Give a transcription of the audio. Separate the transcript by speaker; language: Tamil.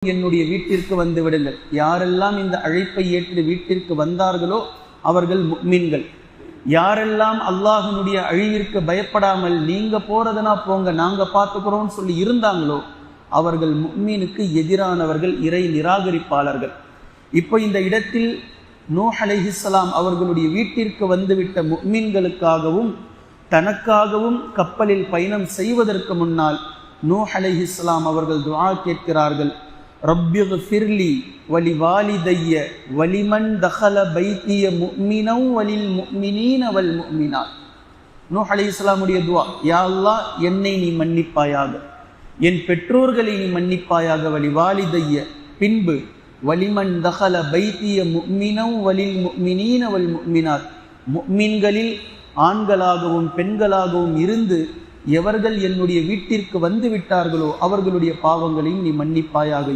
Speaker 1: என்னுடைய வீட்டிற்கு வந்து விடுங்கள். யாரெல்லாம் இந்த அழைப்பை ஏற்று வீட்டிற்கு வந்தார்களோ அவர்கள் முஃமின்கள். யாரெல்லாம் அல்லாஹ்வினுடைய அழிவிற்கு பயப்படாமல் நீங்க போறதுனா போங்க நாங்க பார்த்துக்கிறோம்னு சொல்லி இருந்தாங்களோ அவர்கள் முஃமினுக்கு எதிரானவர்கள், இறை நிராகரிப்பாளர்கள். இப்போ இந்த இடத்தில் நூஹ் அலைஹிஸ்ஸலாம் அவர்களுடைய வீட்டிற்கு வந்துவிட்ட முஃமின்களுக்காகவும் தனக்காகவும் கப்பலில் பயணம் செய்வதற்கு முன்னால் நூஹ் அலைஹிஸ்ஸலாம் அவர்கள் துஆ கேட்கிறார்கள். ரப்பிக்ஃபிர்லி வலி வாலிதைய வலிமன் தஹல பைத்திய முஃமினன் வலில் முஃமினீன வல் முஃமினாத். நூஹ் அலைஹிஸ்ஸலாமுடைய துஆ, யா அல்லாஹ் என்னை நீ மன்னிப்பாயாக, என் பெற்றோர்களை நீ மன்னிப்பாயாக, வலி வாலிதைய பின்பு வலிமன் தஹல பைத்திய முஃமினன் வலில் முஃமினீன வல் முஃமினாத், முஃமின்களில் ஆண்களாகவும் பெண்களாகவும் இருந்து எவர்கள் என்னுடைய வீட்டிற்கு வந்து விட்டார்களோ அவர்களுடைய பாவங்களையும் நீ மன்னிப்பாயாக.